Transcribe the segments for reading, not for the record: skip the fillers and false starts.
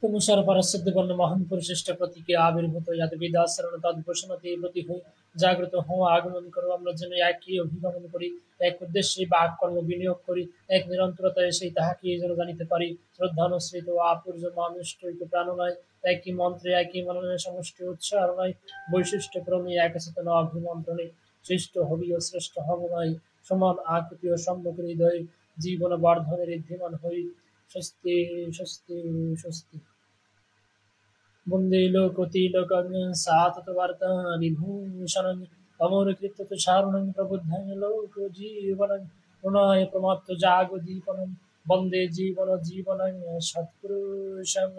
तुमसर परसिद्धवर्ण महान परिशिष्ट प्रतीके आविर्भूत यादविदासरण তদ্বসনতে প্রতি হই জাগ্রত হওয়া আগমন করো আমরা যেন একই অভিগমন করি এক উদ্দেশ্যে বাক কর্ম বিনিয়োগ করি এক নিরন্তরতায় সেই তাহাকে যেন জানিতে পারি শ্রদ্ধানুসৃত আপুর্য মানুষৈক প্রাণনায় একই মন্ত্রে একই মননের সমষ্টি উচ্চারণায় বৈশিষ্ট্য ক্রমে এক চেতন অভিমন্ত্রণে সৃষ্ট হবি ও শ্রেষ্ঠ হব নাই সমান আকুতি ও সম্মুখ হৃদয় জীবন বর্ধনের ঋদ্ধিমান হই স্বস্তি স্বস্তি স্বস্তি বন্দে লোকতিলকং সাততবার্তানি ভূষণং অমরকৃত্য তুষারণং প্রবুদ্ধং লোকজীবনং প্রণয় প্রমাত্ত জাগদীপনং বন্দে জীবন জীবনং সৎপুরুষং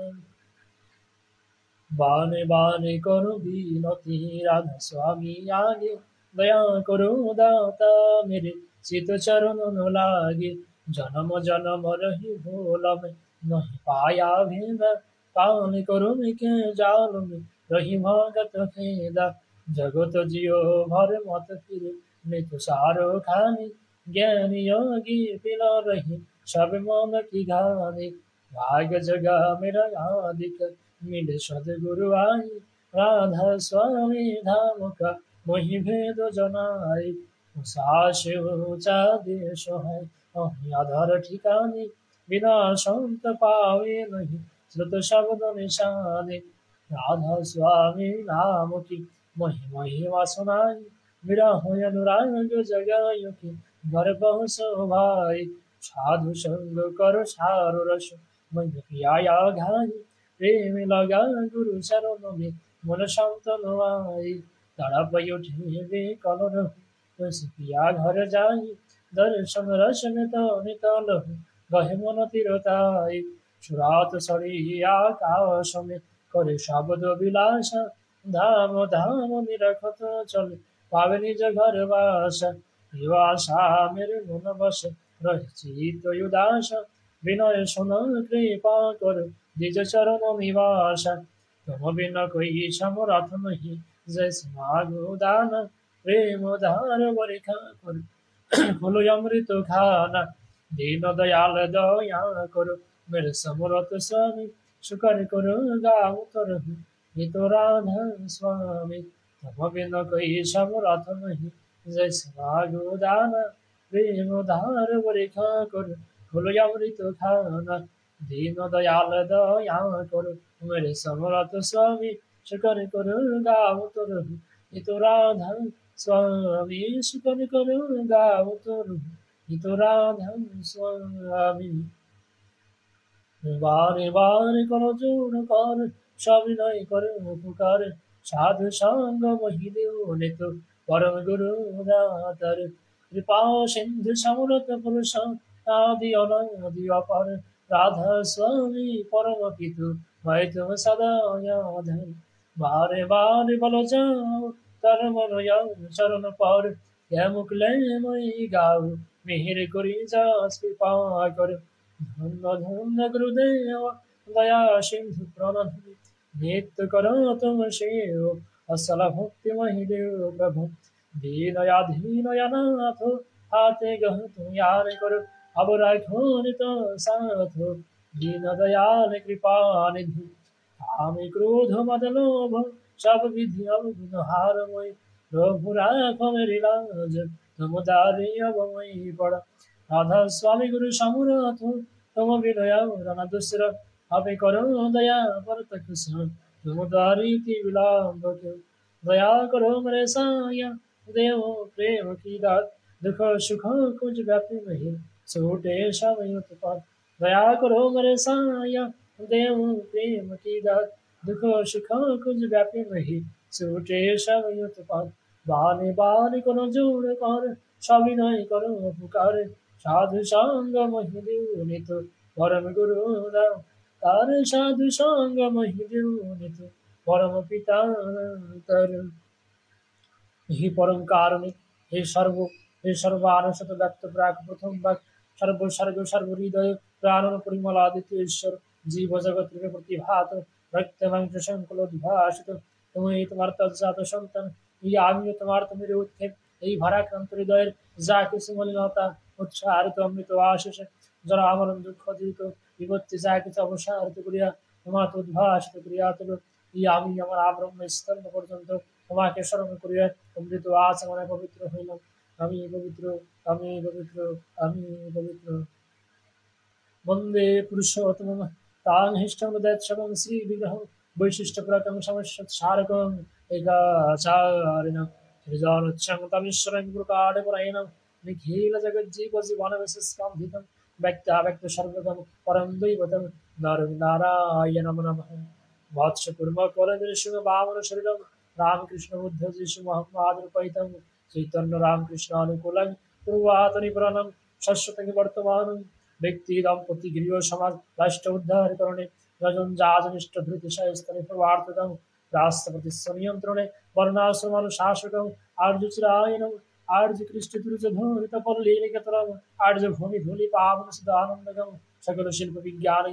বানে বানে করো বিনতি রাধা স্বামী আগে দয়া করো দাতা মেরে চিত চরণ লাগে জনম জনম রহি ভোলম নহি পায়া ভেদা পান করো কে জালম রহি ভগত খেদা জগত জিও ভর মত ফিরে মৃত সারো খানি জ্ঞানী योगी पिला रही सब मन की घानी भाग जगा मेरा आदिक मिले सदगुरु आई राधा स्वामी धाम का मोहि भेद जनाई सासे ऊंचा देश है आधार ठिकानी बिना संत पावे नहीं श्रुत शब्द निशानी राधा स्वामी नाम की महिमा सुनाई मेरा हो अनुराग जगायो की घर पहुँचो भाई साधु संग करो सारो रस मन पिया घाई प्रेम लगा गुरु चरण में मन शांत नवाई तड़प उठे कलर बस पिया घर जाई दर्शन रस में तो नितल गहे मन तिरताई सुरात सरी आकाश में करे शब्द विलास धाम धाम निरखत चले पावे निज घर वास आशा मेरे मन बस रही तो उदास विनय सुन कृपा कर निज चरण निवास तुम बिन कोई समरथ नहीं जैसे मागो दान प्रेम धार बरिखा कर खोलो अमृत खाना दीन दयाल दया करो मेरे समरथ स्वामी शुकर करो गाँव तर तो राधा स्वामी तुम बिन कोई समरथ नहीं जैसे मागो दाना प्रेम धार बरिखा कर खोलो अमृत खाना दीन दयाल दया करो मेरे समरथ स्वामी शुकर करो गाँव तर तो राधा स्वामी शुकर करो गाँव तर तो राधा स्वामी बारे बारे करो जोड़ कर सविनय करो पुकार साधु संग महिदेव नित परम गुरु दातर कृपा सिंधु समरथ पुरुष आदि अनादि अपार राधा स्वामी परम पितु मैं तुम सदा याद है बारे बारे बोलो जाओ तर मन चरण पर यह मुकले मैं गाओ मेहर करी जा कृपा कर धन्य धन्य गुरुदेव दया सिंधु प्रणधि नित्य करो तुम शिव असल भक्ति महिदेव प्रभु दीनयाधीन अनाथ हाथे गह तुम यार करो अब राखो नित साथ दीन दयाल कृपा निधि कामी क्रोध मद लोभ सब विधि अवगुण हारमय प्रभु राखो मेरी लाज तुम दारी अब मैं पड़ राधा स्वामी गुरु समरथ तुम विनय रन दुसर अभी करो दया पर तक तुम दारी की विलाप क्यों दया करो मेरे साया देव प्रेम की दात दुख सुख कुछ व्यापी नहीं छूटे समय उत्पात दया करो मेरे साया देव प्रेम की दात दुख सुख कुछ व्यापी नहीं छूटे समय उत्पात बाने बाने करो जोड़ कर सविनय करो पुकार साधु संग महिदेव नित परम गुरु दाम तार साधु संग महिदेव नित परम पिता तर हि परम कारुणिक हे सर्वानुशत व्यक्त प्राक प्रथम वाक सर्व सर्व हृदय प्राणन परिमल आदित्य ईश्वर जीव जगत के प्रतिभात रक्त मांस संकुलोद्भासित तुम्हें तुम्हार तत्जात सन्तान ये आमियो तुम्हार मेरे उत्थे এই ভারাক্রান্ত হৃদয়ের যা কিছু মলিনতা উৎসাহিত অমৃত আশিস যারা আমার দুঃখ দীর্ঘ বিপত্তি যা কিছু অবসাহিত করিয়া তোমার উদ্ভাসিত ক্রিয়াতুল আমি আমার আব্রহ্ম স্তম্ভ পর্যন্ত তোমাকে স্মরণ করিয়া অমৃত আচমনে পবিত্র হইলাম। আমি পবিত্র, আমি পবিত্র, আমি পবিত্র। বন্দে পুরুষোত্তমং তাং হিষ্টমুদয়ৎসবং শ্রীবিগ্রহং বৈশিষ্ট্যপ্রকং সমস্যারকং একাচারিণং সৃজনোচ্ছং তমীশ্বরং গুরুকাডপরায়ণং নিখিলজগজ্জীবজীবনবিশস্কন্ধিतं ব্যক্তাব্যক্তসর্বগং পরম দৈবतं নারায়ণং নমঃ। वत्स कुर्म फलदृश्य वामन शरीरम रामकृष्ण बुद्ध जिसु मोहम्मद रूपैतम चैतन्य रामकृष्ण अनुकूलं पूर्वातनि पुराणं शाश्वतं वर्तमानं व्यक्ति दंपति गृह समाज राष्ट्र उद्धार करणे रजन जाजनिष्ठ धृतिशय स्तने प्रवार्तकं राष्ट्रपति संयंत्रणे वर्णाश्रमानुशासकं आर्यचिरायणं आर्य कृष्ण तुरुज धूरित पल्लीनिकतरं आर्य भूमि धूलि पावन सदानंदगं सकल शिल्प विज्ञान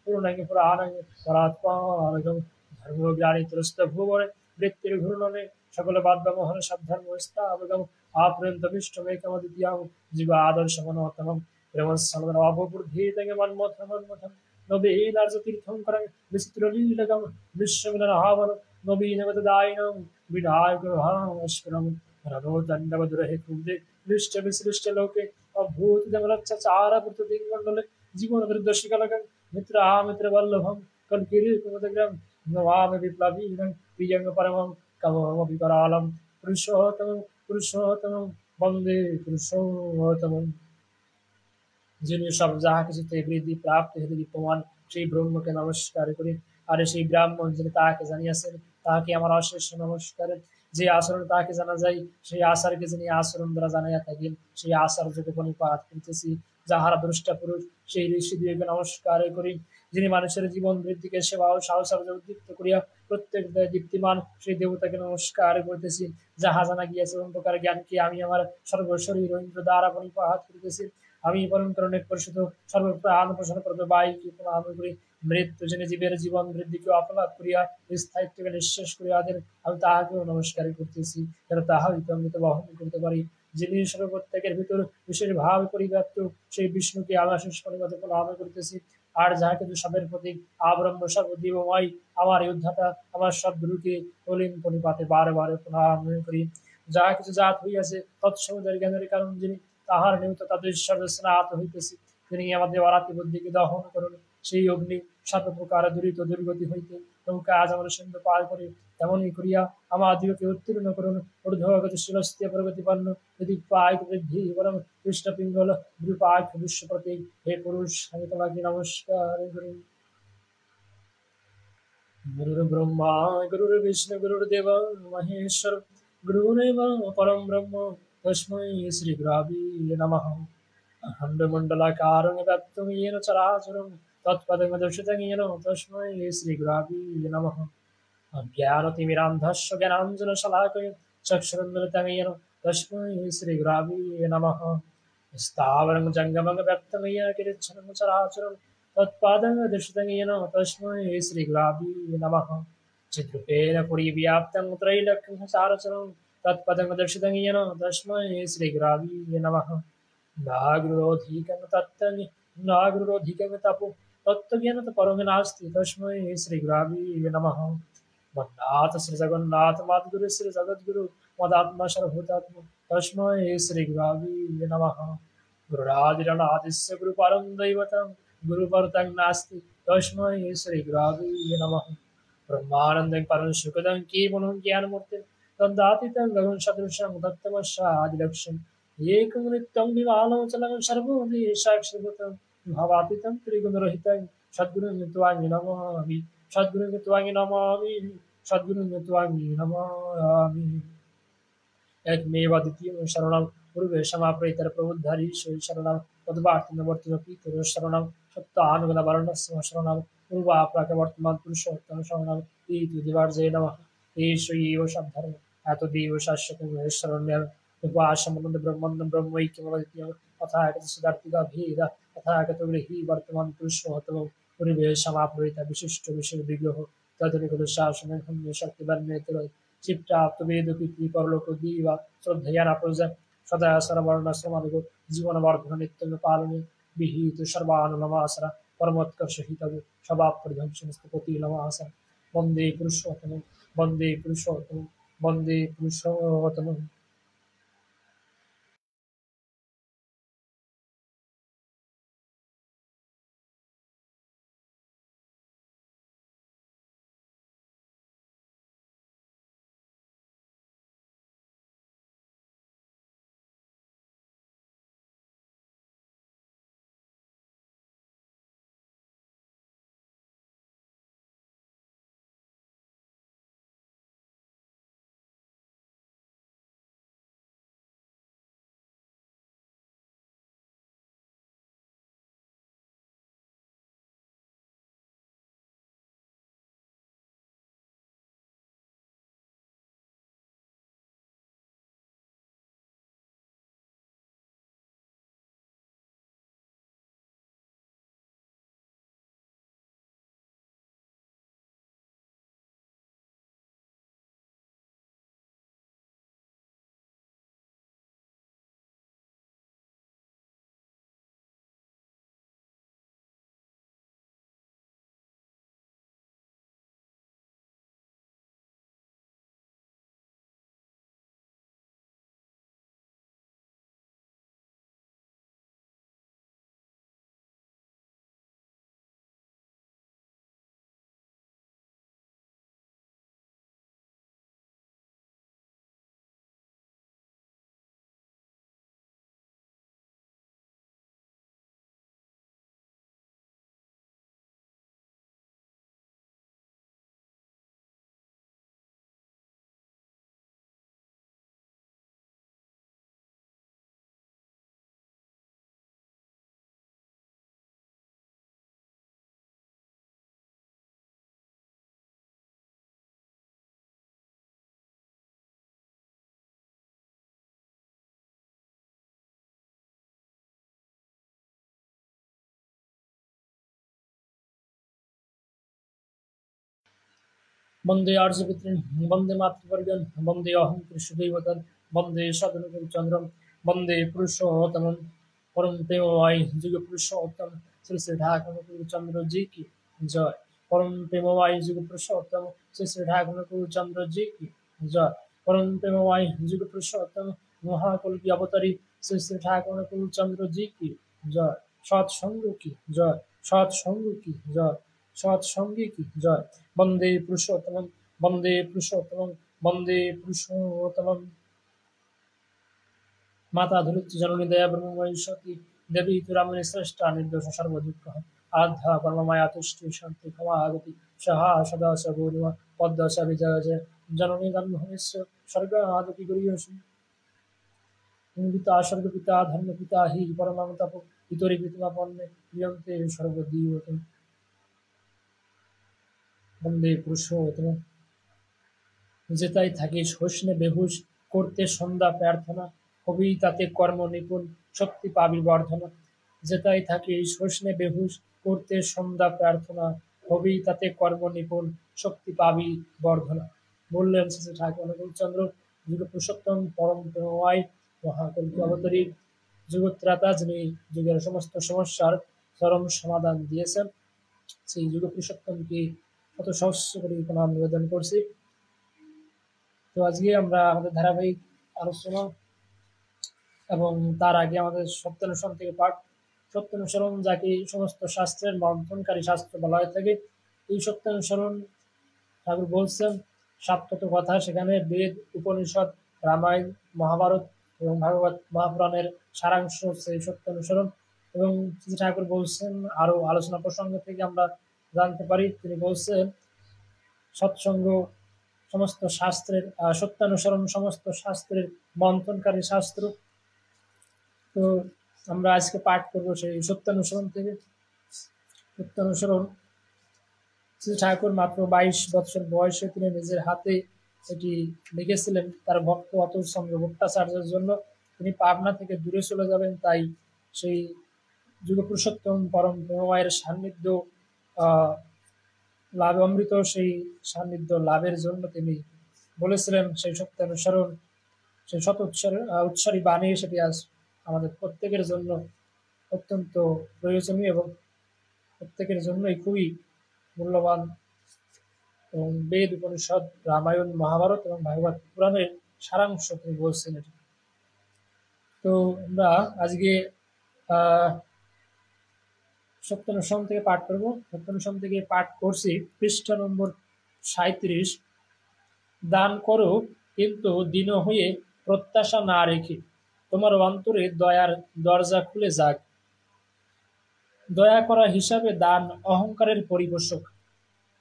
पूर्णांग पुराणांग परात्पारकं धर्मज्ञानी त्रस्त भुवने वृत्तिर्घूर्णने सकल बाध्यमोहन सद्धर्म स्थापकं आप्रेन्तमिष्टमेकमद्वितीयं जीवादर्शमनोत्तमं प्रेमसमदनवापबुद्धितं मन्मथमन्मथं नवीनार्जतीर्थंकरं विचित्रलीलकं विश्वमिलनहावनं नवीनवददायिनं विनायकभास्करं रणोदण्डवदुरहे कुन्दे दृष्टविसृष्टलोके अभूतजमलच्चारपृथुदिङ्मण्डले जीवनदुर्दशिकलकं मित्रामित्रवल्लभं कल्किरीकुमुदग्रं नमामि विप्लवीनं प्रियं परमं कममपि करालं पुरुषोत्तमं पुरुषोत्तमं वन्दे पुरुषोत्तमम्। যিনি সব যাহা কিছুতে বৃদ্ধি প্রাপ্ত হইতে বিদ্যমান সেই ব্রহ্মকে নমস্কার করি। আর সেই ব্রাহ্মণ যিনি তাহাকে জানিয়াছেন তাহাকে আমার অশেষ নমস্কার। যে আচরণ তাহাকে জানা যায় সেই আচারকে যিনি আচরণ দ্বারা জানাইয়া থাকেন সেই আচার্যকে পরিপাত করিতেছি। যাহারা দ্রষ্টা পুরুষ সেই ঋষিদিগকে নমস্কার করি। যিনি মানুষের জীবন বৃদ্ধিকে সেবা ও সাহচর্য উদ্দীপ্ত করিয়া প্রত্যেক দীপ্তিমান সেই দেবতাকে নমস্কার করিতেছি। যাহা জানা গিয়াছে প্রকার জ্ঞানকে আমি আমার সর্বশরীর ও ইন্দ্র দ্বারা পরিপাত করিতেছি। আমি পরন্তরণের পরিশুদ্ধ সর্বপ্রাণ পোষণ করবে বায়ুকে প্রণাম করি। মৃত্যু যিনি জীবের জীবন বৃদ্ধিকে অপলাপ করিয়া স্থায়িত্বকে নিঃশেষ করিয়া দেন আমি তাহাকেও নমস্কার করতেছি যেন তাহা হইতে অমৃত বহন করতে পারি। যিনি সর্বপ্রত্যেকের ভিতর বিশেষ ভাব পরিব্যাপ্ত সেই বিষ্ণুকে আমি আশিস পরিমাণে প্রণাম করিতেছি। আর যাহাকে সবের প্রতীক আব্রহ্ম সর্বদেবময় আমার যোদ্ধাতা আমার সদ্গুরুকে অলিম পরিপাতে বারে বারে প্রণাম করি। যাহা কিছু জাত হইয়াছে তৎসমুদের জ্ঞানের কারণ যিনি তাহার নিমিত্ত তাদের সর্বস্নাত হইতেছি। তিনি আমাদের অরাতি বুদ্ধিকে দহন করুন। সেই অগ্নি সর্বপ্রকার দূরিত দুর্গতি হইতে নৌকা আজ আমার সিন্ধু পার করে তেমনই করিয়া আমার দিগকে উত্তীর্ণ করুন। ঊর্ধ্বগতি শিরস্তে প্রগতিপন্ন যদি পায় বৃদ্ধি বরং কৃষ্ণ পিঙ্গল দ্রুপায় বিশ্বপ্রতীক হে পুরুষ আমি তোমাকে নমস্কার করি। गुरुर्ब्रह्मा गुरुर्विष्णु गुरुर्देव महेश्वर गुरुरेव परम ब्रह्म तस्मै श्री गुरवे नमः। अखण्डमण्डलाकारं व्याप्तं येन चराचरं तत्पदं दर्शितं येन तस्मै श्री गुरवे नमः। अज्ञानतिमिरान्धस्य ज्ञानाञ्जनशलाकया चक्षुरुन्मिलितं येन तस्मै श्री गुरवे नमः। स्थावरं जङ्गमं व्याप्तं येन किरिच्छनं चराचरं तत्पादं दर्शितं येन तस्मै श्री गुरवे नमः। चिद्रूपेण परिव्याप्तं त्रैलोक्यं सारचरं तत्पदं दर्शितं येन तस्मै श्री गुरवे नमः। नागुरोधिकं तत्त्वं नागुरोधिकं तपो तत्त्वज्ञानं परं नास्ति तस्मै श्री गुरवे नमः। वन्नाथ श्री जगन्नाथ मद्गुरु श्री जगद्गुरु मदात्मा सर्वभूतात्मा तस्मै श्री गुरवे नमः। गुरुरादिरनादिस्य गुरुपरं दैवतं गुरुपरतं नास्ति तस्मै श्री गुरवे नमः। ब्रह्मानन्दं परं सुखदं केवलं ज्ञानमूर्तिं तदातीतं गगनसदृशं दत्तमस्यादिलक्ष्यम् एकं नित्यं विमानचलं सर्वदेशाक्षरभूतं भावातीतं त्रिगुणरहितं सद्गुरुं त्वां नमामि सद्गुरुं त्वां नमामि सद्गुरुं त्वां नमामि। एकमेव द्वितीयं शरणं पूर्वे समाप्रेतर प्रबुद्धारीश्वरी शरणं तद्वार्तिनवर्तिनपीतर शरणं सप्तानुगुणवर्णस्य शरणं पूर्वाप्राकवर्तमान पुरुषोत्तम शरणं इति दिवार्जय नमः। ईश्वरीय शब्दधर्म एतदेव शाश्वतं शरण्यं उपासमनन्द ब्रह्मानन्दं ब्रह्मैक्यमद्वितीयं तथागत सिद्धार्थिका भेद तथागत गृही वर्तमान पुरुषोत्तमं पूर्वे समाप्रेत विशिष्ट विषय विग्रह तदनुकूल शासनं हन्य शक्तिवर्णेतर चित्ताप्त वेदकृति परलोक दीवा श्रद्धया पूजा सदा सर्वर्ण समाधिको जीवन वर्धन नित्य पालने विहित सर्वानुलमासरा परमोत्कर्ष हितव स्वभाव परिध्वंसनस्तपति नमासं वन्दे पुरुषोत्तमं वन्दे पुरुषोत्तमं वन्दे पुरुषोत्तमम्। वन्दे आर्षपितॄन् वन्दे मातृवर्गान् वन्दे अहं कृष्णदैवतन् वन्दे सदनुचन्द्रं वन्दे पुरुषोत्तमं परम प्रेममय जुग पुरुषोत्तम श्री श्री ठाकुर चंद्र जी की जय। परम प्रेममय जुग पुरुषोत्तम श्री श्री ठाकुर चंद्र जी की जय। परम प्रेममय जुग पुरुषोत्तम महाकुल की अवतरी श्री श्री ठाकुर चंद्र जी की जय। सत्संग की जय, सत्संग की जय, सत्संगी की जय। वंदे पुरुषोत्तमं वंदे पुरुषोत्तमं वंदे पुरुषोत्तमं। माता धुलित जननी दया ब्रह्ममयी सती देवी तुरामणि श्रेष्ठा निर्दोष सर्वदुःख आद्या परममाया तुष्टि शांति क्षमागति सहा सदा सगोरिमा पद्म विजय जय जननी जन्महेश्वर स्वर्ग आदि गुरुयोषि पिता स्वर्ग पिता धर्म पिता ही परम तप पितरी पितमा पन्ने प्रियंते सर्वदीवतम। वंदे पुरुषोत्तम যেটাই থাকিস হোসনে বেহুশ করতে সন্ধ্যা প্রার্থনা হবেই তাতে কর্ম নিপুণ শক্তি পাবি বর্ধনা। যেটাই থাকিস হোসনে বেহুশ করতে সন্ধ্যা প্রার্থনা হবেই তাতে কর্ম নিপুণ শক্তি পাবি বর্ধনা। বললেন শ্রী ঠাকুর অনুকূলচন্দ্র যুগ পুরুষোত্তম পরম প্রেমময় মহাকল্পি অবতারী যুগত্রাতা, যিনি যুগের সমস্ত সমস্যার চরম সমাধান দিয়েছেন, সেই যুগ পুরুষোত্তমকে কত সহস্র করে প্রণাম নিবেদন করছি। তো আজকে আমরা আমাদের ধারাবাহিক আলোচনা এবং তার আগে আমাদের সত্যানুসরণ থেকে পাঠ। সত্যানুসরণ যাকে সমস্ত শাস্ত্রের মন্থনকারী শাস্ত্র বলা হয়ে থাকে, এই সত্যানুসরণ ঠাকুর বলছেন সাতশত কথা, সেখানে বেদ উপনিষদ রামায়ণ মহাভারত এবং ভাগবত মহাপুরাণের সারাংশ হচ্ছে এই সত্যানুসরণ। এবং ঠাকুর বলছেন আরো আলোচনা প্রসঙ্গ থেকে আমরা জানতে পারি, তিনি বলছেন সৎসঙ্গ সমস্ত শাস্ত্রের সত্যানুসরণ সমস্ত শাস্ত্রের মন্থনকারী শাস্ত্র। তো আমরা আজকে পাঠ করব সেই সত্যানুসরণ থেকে। সত্যানুসরণ শ্রী ঠাকুর মাত্র 22 বছর বয়সে তিনি নিজের হাতে এটি লিখেছিলেন তার ভক্ত অতুল চন্দ্র ভট্টাচার্যের জন্য। তিনি পাবনা থেকে দূরে চলে যাবেন, তাই সেই যুগ পুরুষোত্তম পরম প্রেমময়ের সান্নিধ্য লাভ অমৃত সেই সান্নিধ্য লাভের জন্য তিনি বলেছিলেন সেই সত্যানুসরণ, সেই শত উৎসারী বাণী, সেটি আজ আমাদের প্রত্যেকের জন্য অত্যন্ত প্রয়োজনীয় এবং প্রত্যেকের জন্যই খুবই মূল্যবান। এবং বেদ, উপনিষদ, রামায়ণ, মহাভারত এবং ভাগবত পুরাণের সারাংশ তিনি বলছেন এটা। তো আমরা আজকে সপ্তনুসম থেকে পাঠ করব। সপ্তনুসম থেকে পাঠ করছি পৃষ্ঠা নম্বর 37। দান করো কিন্তু দীন হয়ে প্রত্যাশা না রেখে, তোমার অন্তরে দয়ার দরজা খুলে যাক। দয়া করা হিসাবে দান অহংকারের পরিপোষক।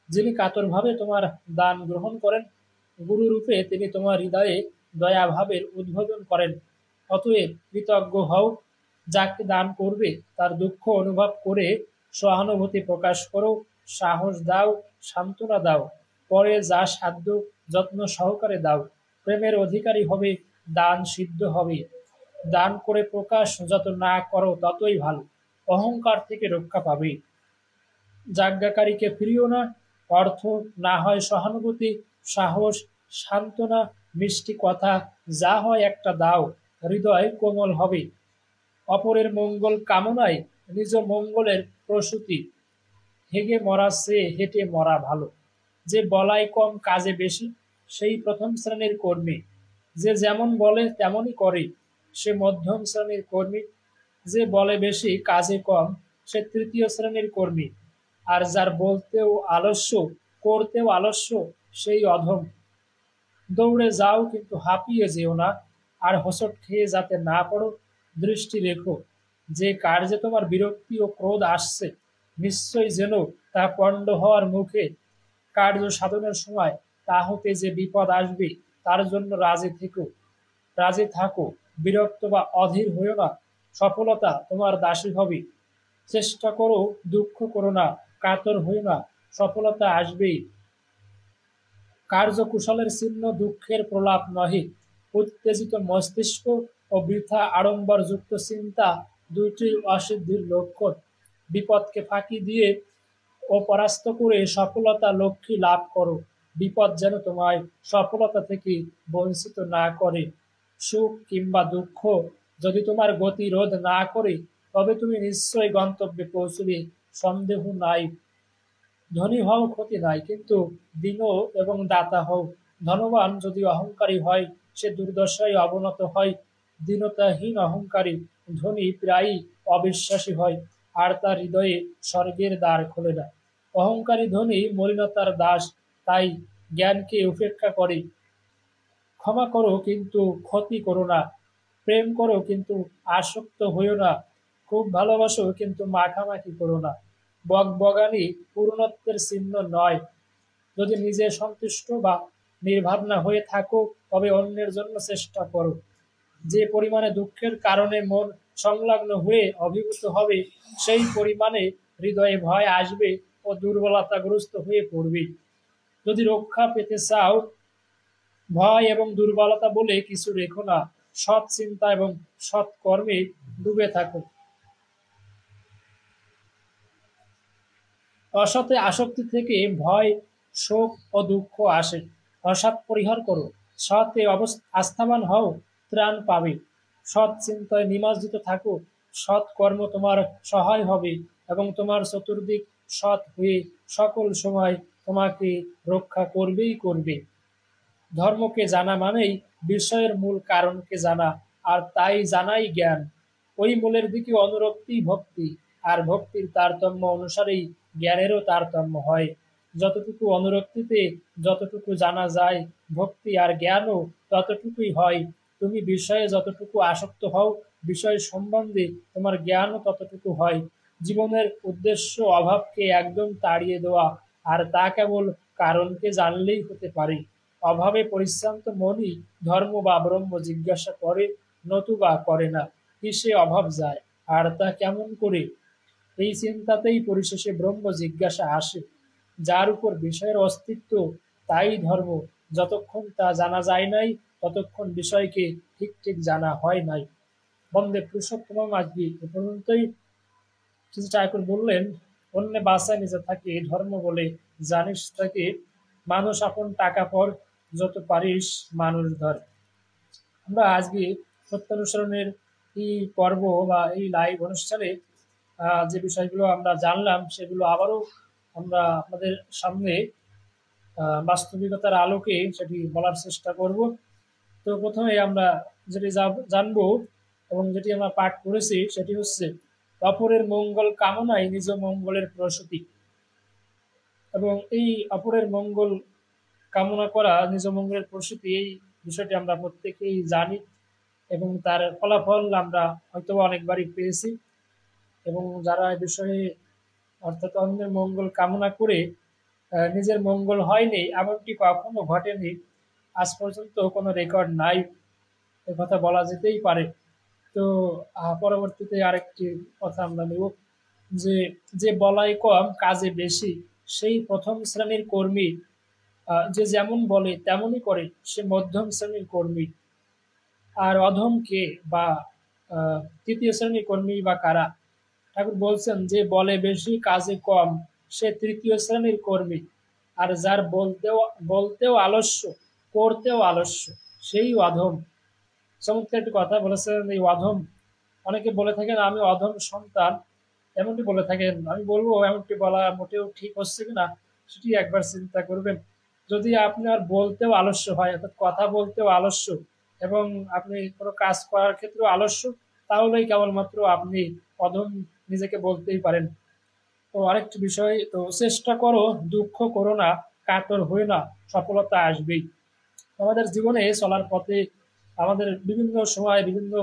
যিনি কাতরভাবে তোমার দান গ্রহণ করেন, গুরুরূপে তিনি তোমার হৃদয়ে দয়াভাবের উদ্বোধন করেন। অতএব কৃতজ্ঞ হও। যাকে দান করবে তার দুঃখ অনুভব করে সহানুভূতি প্রকাশ করো, সাহস দাও, সান্ত্বনা দাও। পরে যা সাধ্য যত্ন সহকারে দাও। প্রেমের অধিকারী হবে, দান সিদ্ধ হবে। দান করে প্রকাশ যত না করো ততই ভালো, অহংকার থেকে রক্ষা পাবে। যাজ্ঞাকারীকে ফিরিও না। অর্থ না হয় সহানুভূতি, সাহস, সান্ত্বনা, মিষ্টি কথা, যা হয় একটা দাও, হৃদয় কোমল হবে। অপরের মঙ্গল কামনায় নিজ মঙ্গলের প্রসূতি। হেগে মরা চেয়ে হেঁটে মরা ভালো। যে বলায় কম কাজে বেশি, সেই প্রথম শ্রেণীর কর্মী। যে যেমন বলে তেমনই করে, সে মধ্যম শ্রেণীর কর্মী। যে বলে বেশি কাজে কম, সে তৃতীয় শ্রেণীর কর্মী। আর যার বলতেও আলস্য, করতেও আলস্য, সেই অধম। দৌড়ে যাও কিন্তু হাঁপিয়ে যেও না, আর হোঁচট খেয়ে যাতে না পড়ো। দৃষ্টি রেখো, যে কার্যে তোমার বিরক্তি ও ক্রোধ আসছে, নিশ্চয় যেন তা পণ্ড হওয়ার মুখে। কার্য সাধনের সময় তা হতে যে বিপদ আসবে, তার জন্য রাজি থাকো। বিরক্ত বা অধীর হইও না। সফলতা তোমার দাসী হবে। চেষ্টা করো, দুঃখ করো না, কাতর হইও না, সফলতা আসবেই। কার্যকুশলের চিহ্ন দুঃখের প্রলাপ নহে। উত্তেজিত মস্তিষ্ক ও বৃথা আড়ম্বরযুক্ত চিন্তা দুইটি অসিদ্ধির লক্ষণ। বিপদকে ফাঁকি দিয়ে ও পরাস্ত করে সফলতা লক্ষ্যে লাভ করো। বিপদ যেন তোমায় সফলতা থেকে বঞ্চিত না করে। সুখ কিংবা দুঃখ যদি তোমার গতি রোধ না করে, তবে তুমি নিশ্চয় গন্তব্যে পৌঁছবে, সন্দেহ নাই। ধনী হও ক্ষতি নাই, কিন্তু দীন এবং দাতা হও। ধনবান যদি অহংকারী হয়, সে দুর্দশায় অবনত হয়। দীনতাহীন অহংকারী ধনী প্রায়ই অবিশ্বাসী হয়, আর তার হৃদয়ে স্বর্গের দ্বার খোলে না। অহংকারী ধনী মলিনতার দাস, তাই জ্ঞানকে উপেক্ষা করে। ক্ষমা করো কিন্তু ক্ষতি করো না। প্রেম করো কিন্তু আসক্ত হইও না। খুব ভালোবাসো কিন্তু মাখামাখি করো না। বকবগানি পূর্ণত্বের চিহ্ন নয়। যদি নিজে সন্তুষ্ট বা নির্ভাবনা হয়ে থাকো, তবে অন্যের জন্য চেষ্টা করো। যে পরিমাণে দুঃখের কারণে মন সংলগ্ন হয়ে অভিভূত হবে, সেই পরিমাণে হৃদয়ে ভয় আসবে ও দুর্বলতাগ্রস্ত হয়ে পড়বে। যদি রক্ষা পেতে চাও, ভয় এবং দুর্বলতা বলে কিছু রেখো না। সৎ চিন্তা এবং সৎ কর্মে ডুবে থাকো। অসতে আসক্তি থেকে ভয়, শোক ও দুঃখ আসে। অসৎ পরিহার করো, সতে আস্থাবান হও, ত্রাণ পাবে। সৎ চিন্তায় নিমজ্জিত থাকো। সৎ কর্ম তোমার সহায় হবে এবং তোমার চতুর্দিক সৎ হয়ে সকল সময় তোমাকে রক্ষা করবেই করবে। ধর্মকে জানা মানেই বিষয়ের মূল কারণকে জানা, আর তাই জানাই জ্ঞান। ওই মূলের দিকে অনুরক্তি ভক্তি, আর ভক্তির তারতম্য অনুসারেই জ্ঞানেরও তারতম্য হয়। যতটুকু অনুরক্তিতে যতটুকু জানা যায়, ভক্তি আর জ্ঞানও ততটুকুই হয়। তুমি বিষয়ে যতটুকু আসক্ত হও, বিষয় সম্বন্ধে তোমার জ্ঞানও ততটুকু হয়। জীবনের উদ্দেশ্য অভাবকে একদম তাড়িয়ে দেওয়া, আর তা কেবল কারণকে জানলেই হতে পারে। অভাবে পরিশ্রান্ত মনই ধর্ম বা ব্রহ্ম জিজ্ঞাসা করে, নতুবা করে না। কিসে অভাব যায়, আর তা কেমন করে? এই চিন্তাতেই পরিশেষে ব্রহ্ম জিজ্ঞাসা আসে। যার উপর বিষয়ের অস্তিত্ব, তাই ধর্ম। যতক্ষণ তা জানা যায় নাই, ততক্ষণ বিষয়কে ঠিক ঠিক জানা হয় নাই। বন্দে পুরুষোত্তম। আজকে এ পর্যন্তই। ঠাকুর বললেন, অন্য বাসায় নিজে থাকে ধর্ম বলে জানিস তাকে, মানুষ আপন টাকা পর, যত পারিস মানুষ ধর। আমরা আজকে সত্যানুসরণের এই পর্ব বা এই লাইভ অনুষ্ঠানে যে বিষয়গুলো আমরা জানলাম সেগুলো আবারও আমরা আপনাদের সামনে বাস্তবিকতার আলোকে সেটি বলার চেষ্টা করব। তো প্রথমে আমরা যেটি জানবো এবং যেটি আমরা পাঠ করেছি সেটি হচ্ছে অপরের মঙ্গল কামনায় নিজ মঙ্গলের প্রসূতি। এবং এই অপরের মঙ্গল কামনা করা নিজ মঙ্গলের প্রসূতি, এই বিষয়টি আমরা প্রত্যেকেই জানি এবং তার ফলাফল আমরা হয়তো অনেকবারই পেয়েছি। এবং যারা এই বিষয়ে অর্থাৎ অন্যের মঙ্গল কামনা করে নিজের মঙ্গল হয়নি এমনটি কখনো ঘটেনি, আজ পর্যন্ত কোনো রেকর্ড নাই, এ কথা বলা যেতেই পারে। তো পরবর্তীতে আরেকটি কথা আমরা নেব যে যে বলাই কম কাজে বেশি সেই প্রথম শ্রেণীর কর্মী, যে যেমন বলে তেমনই করে সে মধ্যম শ্রেণীর কর্মী। আর অধম কে বা তৃতীয় শ্রেণীর কর্মী বা কারা? ঠাকুর বলছেন যে বলে বেশি কাজে কম সে তৃতীয় শ্রেণীর কর্মী। আর যার বলতেও বলতেও আলস্য করতেও আলস্য সেই অধম। চমৎকার একটি কথা বলেছেন এই অধম। অনেকে বলে থাকেন আমি অধম সন্তান, এমনটি বলে থাকেন। আমি বলবো এমনটি বলা মোটেও ঠিক হচ্ছে কিনা সেটি একবার চিন্তা করবেন। যদি আপনার বলতেও আলস্য হয়, অর্থাৎ কথা বলতেও আলস্য এবং আপনি কোনো কাজ করার ক্ষেত্রেও আলস্য, তাহলেই কেবলমাত্র আপনি অধম নিজেকে বলতেই পারেন। তো আরেকটি বিষয়, তো চেষ্টা করো দুঃখ করো না, কাতর হয়ে না, সফলতা আসবেই। আমাদের জীবনে চলার পথে আমাদের বিভিন্ন সময় বিভিন্ন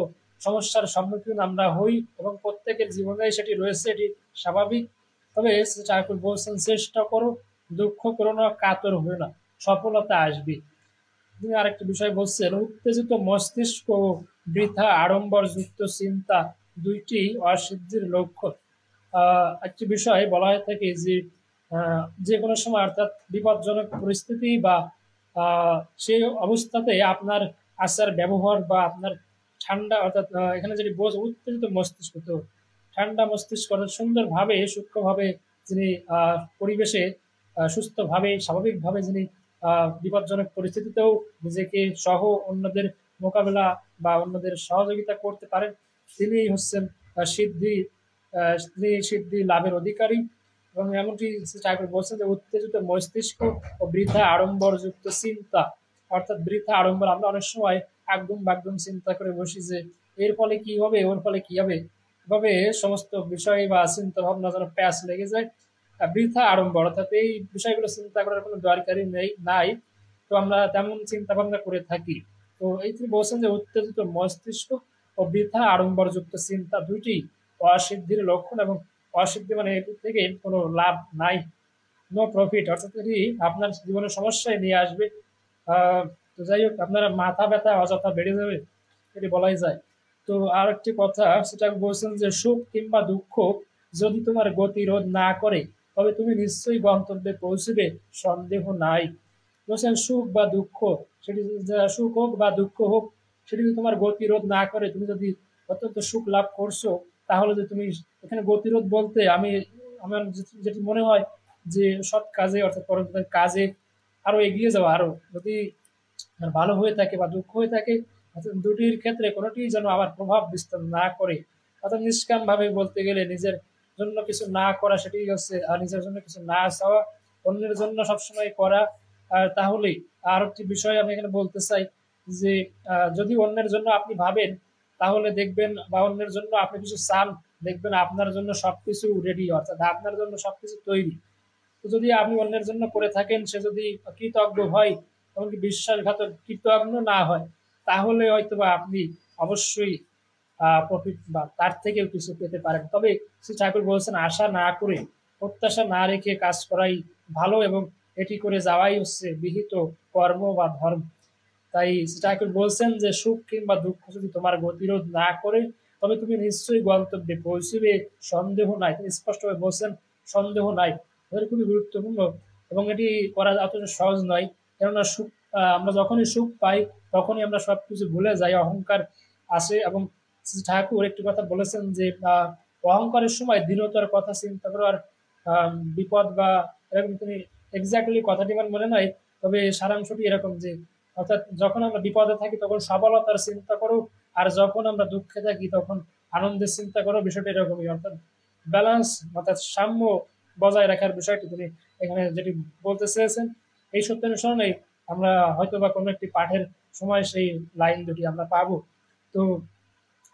সমস্যার সম্মুখীন আমরা হই এবং প্রত্যেকের জীবনে সেটি রয়েছে, এটি স্বাভাবিক। তবে ঠাকুর বলছেন চেষ্টা করো দুঃখ করো না, কাতর হয়ে না, সফলতা আসবে। তিনি আরেকটি বিষয় বলছেন উত্তেজিত মস্তিষ্ক ও বৃথা আড়ম্বর যুক্ত চিন্তা দুইটি অসিদ্ধির লক্ষণ। একটি বিষয় বলা হয়ে থাকে যে যে কোনো সময় অর্থাৎ বিপজ্জনক পরিস্থিতি বা সেই অবস্থাতে আপনার আচার ব্যবহার বা আপনার ঠান্ডা অর্থাৎ এখানে যেটি বোঝ উত্তেজিত মস্তিষ্ক, তো ঠান্ডা মস্তিষ্ক সুন্দরভাবে সূক্ষ্মভাবে যিনি পরিবেশে সুস্থভাবে স্বাভাবিকভাবে যিনি বিপজ্জনক পরিস্থিতিতেও নিজেকে সহ অন্যদের মোকাবেলা বা অন্যদের সহযোগিতা করতে পারেন, তিনি হচ্ছেন সিদ্ধি তিনি সিদ্ধি লাভের অধিকারী। এবং এমনটি ঠাকুর বলছেন যে উত্তেজিত মস্তিষ্ক ও বৃথা আড়ম্বরযুক্ত চিন্তা, অর্থাৎ বৃথা আড়ম্বর। আমরা অনেক সময় একদম বাকদম চিন্তা করে বসি যে এর ফলে কি হবে, ওর ফলে কি হবে, এভাবে সমস্ত বিষয় বা চিন্তা ভাবনা যেন প্যাঁচ লেগে যায়। বৃথা আড়ম্বর অর্থাৎ এই বিষয়গুলো চিন্তা করার কোনো দরকারই নাই। তো আমরা তেমন চিন্তা ভাবনা করে থাকি। তো এই তিনি বলছেন যে উত্তেজিত মস্তিষ্ক ও বৃথা আড়ম্বরযুক্ত চিন্তা দুইটি অসিদ্ধির লক্ষণ এবং অসিদ্ধি মানে এটি থেকে কোনো লাভ নাই, নো প্রফিট, অর্থাৎ এটি আপনার জীবনে সমস্যায় নিয়ে আসবে। তো যাই হোক, আপনারা মাথা ব্যথা অযথা বেড়ে যাবে, এটি বলাই যায়। তো আর একটি কথা সেটা বলছেন যে সুখ কিংবা দুঃখ যদি তোমার গতিরোধ না করে তবে তুমি নিশ্চয়ই গন্তব্যে পৌঁছবে, সন্দেহ নাই। বলছেন সুখ বা দুঃখ, সেটি সুখ হোক বা দুঃখ হোক, সেটি যদি তোমার গতিরোধ না করে, তুমি যদি অত্যন্ত সুখ লাভ করছো, তাহলে যে তুমি এখানে গতিরোধ বলতে আমি আমার যেটি মনে হয় যে সৎ কাজে অর্থাৎ পরবর্তী কাজে আরো এগিয়ে যাওয়া, আরো যদি ভালো হয়ে থাকে বা দুঃখ হয়ে থাকে, অর্থাৎ দুটির ক্ষেত্রে কোনোটি যেন আবার প্রভাব বিস্তার না করে, অর্থাৎ নিষ্কাম ভাবে বলতে গেলে নিজের জন্য কিছু না করা সেটি হচ্ছে, আর নিজের জন্য কিছু না চাওয়া, অন্যের জন্য সবসময় করা। আর তাহলেই আর একটি বিষয় আমি এখানে বলতে চাই যে যদি অন্যের জন্য আপনি ভাবেন তাহলে দেখবেন, বা অন্যের জন্য আপনি কিছু চান, দেখবেন আপনার জন্য সবকিছু রেডি, অর্থাৎ আপনার জন্য সবকিছু তৈরি। তো যদি আপনি অন্যের জন্য করে থাকেন, সে যদি কৃতজ্ঞ হয়, এমনকি বিশ্বাসঘাতক কৃতজ্ঞ না হয়, তাহলে হয়তো বা আপনি অবশ্যই প্রফিট বা তার থেকেও কিছু পেতে পারেন। তবে শ্রী ঠাকুর বলছেন আশা না করে প্রত্যাশা না রেখে কাজ করাই ভালো এবং এটি করে যাওয়াই হচ্ছে বিহিত কর্ম বা ধর্ম। তাই শ্রী ঠাকুর বলছেন যে সুখ কিংবা দুঃখ যদি তোমার গতিরোধ না করে তবে তুমি নিশ্চয়ই গন্তব্যে পৌঁছবে, সন্দেহ নাই। তিনি স্পষ্টভাবে বলছেন সন্দেহ নাই। এটি খুবই গুরুত্বপূর্ণ এবং এটি করা অতটা সহজ নয়। কেননা সুখ আমরা যখনই সুখ পাই তখনই আমরা সবকিছু ভুলে যাই, অহংকার আসে। এবং শ্রী ঠাকুর একটি কথা বলেছেন যে অহংকারের সময় দৃঢ়তার কথা চিন্তা করার বিপদ বা এরকম, তিনি এক্স্যাক্টলি কথাটি আমার মনে নাই, তবে সারাংশটি এরকম যে অর্থাৎ যখন আমরা বিপদে থাকি তখন সফলতার চিন্তা করো, আর যখন আমরা দুঃখে থাকি তখন আনন্দের চিন্তা করো, বিষয়টা এরকমই। অর্থাৎ ব্যালেন্স অর্থাৎ সাম্য বজায় রাখার বিষয়টি তিনি এখানে যেটি বলতে চেয়েছেন। এই সত্যানুসরণে আমরা হয়তো বা কোনো একটি পাঠের সময় সেই লাইন দুটি আমরা পাবো। তো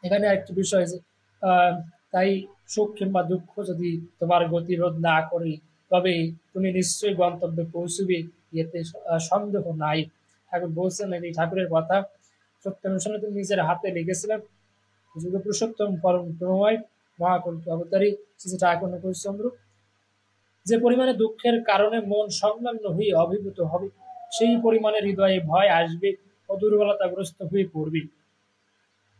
এখানে একটি বিষয় যে আহ, তাই সুখ কিংবা দুঃখ যদি তোমার গতিরোধ না করে, তবে তুমি নিশ্চয়ই গন্তব্যে পৌঁছবে, এতে সন্দেহ নাই। ঠাকুর বলছেন, এই ঠাকুরের কথা সত্যানুসরণে তিনি নিজের হাতে লিখেছিলেন। যুগ পুরুষোত্তম পরম প্রময় মহাকল্প অবতারী শ্রী ঠাকুর চন্দ্র। যে পরিমাণে দুঃখের কারণে মন সংলগ্ন হয়ে অভিভূত হবে, সেই পরিমাণে হৃদয়ে ভয় আসবে ও দুর্বলতাগ্রস্ত হয়ে পড়বে।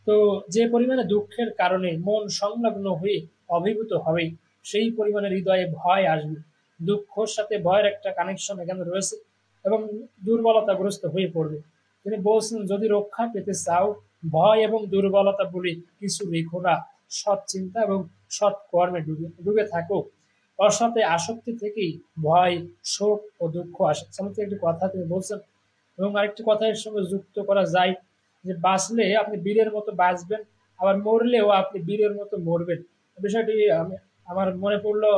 তো যে পরিমাণে দুঃখের কারণে মন সংলগ্ন হয়ে অভিভূত হবে, সেই পরিমাণে হৃদয়ে ভয় আসবে। দুঃখর সাথে ভয়ের একটা কানেকশন এখানে রয়েছে এবং দুর্বলতাগ্রস্ত হয়ে পড়বে। তিনি বলছেন, যদি রক্ষা পেতে চাও, ভয় এবং দুর্বলতা বলে কিছু রেখো না, সৎ চিন্তা এবং সৎ কর্মে ডুবে ডুবে থাকো। অসতে আসক্তি থেকেই ভয়, শোক ও দুঃখ আসে। সমস্ত একটি কথা তিনি বলছেন। এবং আরেকটি কথা এর সঙ্গে যুক্ত করা যায় যে বাঁচলে আপনি বীরের মতো বাঁচবেন, আবার মরলেও আপনি বীরের মতো মরবেন। বিষয়টি আমার মনে পড়লো,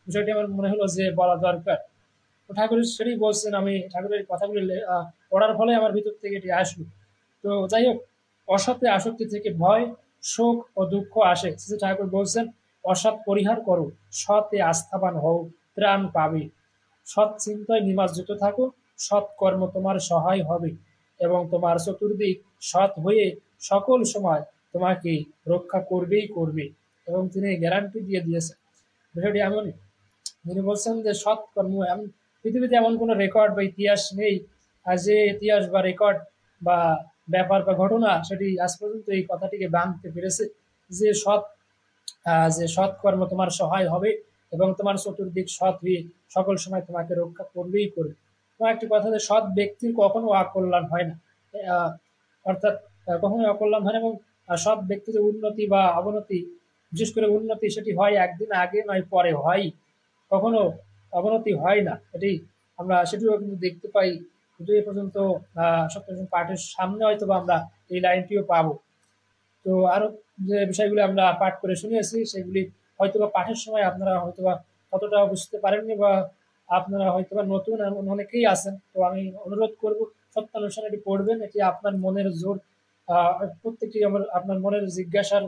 বিষয়টি আমার মনে হলো যে বলা দরকার। তো ঠাকুর সেটাই বলছেন, আমি ঠাকুরের কথাগুলি পড়ার ফলে আমার ভিতর থেকে এটি আসলো। তো যাই হোক, অসতে আসক্তি থেকে ভয়, শোক ও দুঃখ আসে। শ্রী ঠাকুর বলছেন, অসৎ পরিহার করো, সতে আস্থাবান হও, ত্রাণ পাবে। সৎ চিন্তায় নিমজ্জিত থাকো, সৎ কর্ম তোমার সহায় হবে এবং তোমার চতুর্দিক সৎ হয়ে সকল সময় তোমাকে রক্ষা করবেই করবে। এবং তিনি গ্যারান্টি দিয়ে দিয়েছেন। বিষয়টি এমনই, তিনি বলছেন যে সৎ কর্ম এমন পৃথিবীতে এমন কোনো রেকর্ড বা ইতিহাস নেই, আর যে ইতিহাস বা রেকর্ড বা ব্যাপার বা ঘটনা সেটি আজ পর্যন্ত এই কথাটিকে বাঁধতে পেরেছে যে সৎ কর্ম তোমার সহায় হবে এবং তোমার চতুর্দিক সৎ হয়ে সকল সময় তোমাকে রক্ষা করবেই করবে। তোমার একটি কথা, যে সৎ ব্যক্তির কখনো অকল্যাণ হয় না। আহ, অর্থাৎ কখনোই অকল্যাণ হয় না। এবং সৎ ব্যক্তির উন্নতি বা অবনতি, বিশেষ করে উন্নতি, সেটি হয় একদিন আগে নয় পরে, হয়, কখনো অবনতি হয় না। এটি আমরা সেটিও কিন্তু দেখতে পাই। কিন্তু এ পর্যন্ত সপ্তম পাঠের সামনে হয়তো বা আমরা এই লাইনটিও পাবো। তো আরো যে বিষয়গুলো আমরা পাঠ করে শুনিয়েছি, সেগুলি হয়তোবা পাঠের সময় আপনারা হয়তোবা কতটা বুঝতে পারেননি, বা আপনারা হয়তোবা নতুন এমন অনেকেই আছেন। তো আমি অনুরোধ করব, সত্যানুসারে এটি পড়বেন। এটি আপনার মনের জোর, প্রত্যেকটি আপনার মনের জিজ্ঞাসার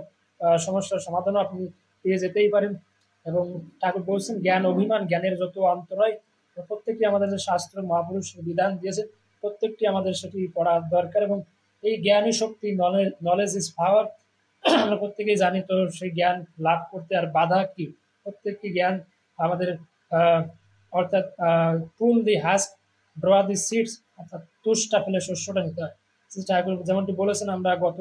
সমস্যার সমাধানও আপনি পেয়ে যেতেই পারেন। এবং ঠাকুর বলছেন, জ্ঞান অভিমান জ্ঞানের যত অন্তরায়। প্রত্যেকটি আমাদের যে শাস্ত্র মহাপুরুষ বিধান দিয়েছে, প্রত্যেকটি আমাদের সেটি পড়া দরকার। এবং এই জ্ঞানী শক্তি, নলেজ ইজ পাওয়ার, আমরা প্রত্যেকেই জানি। তো সেই জ্ঞান লাভ করতে আর বাধা কি? প্রত্যেকটি জ্ঞান আমাদের আহ, অর্থাৎ পুল দি হাস্ক, ড্র দি সিডস, অর্থাৎ তুষটা ফেলে শস্যটা নিতে হয়। ঠাকুর যেমনটি বলেছেন, আমরা গত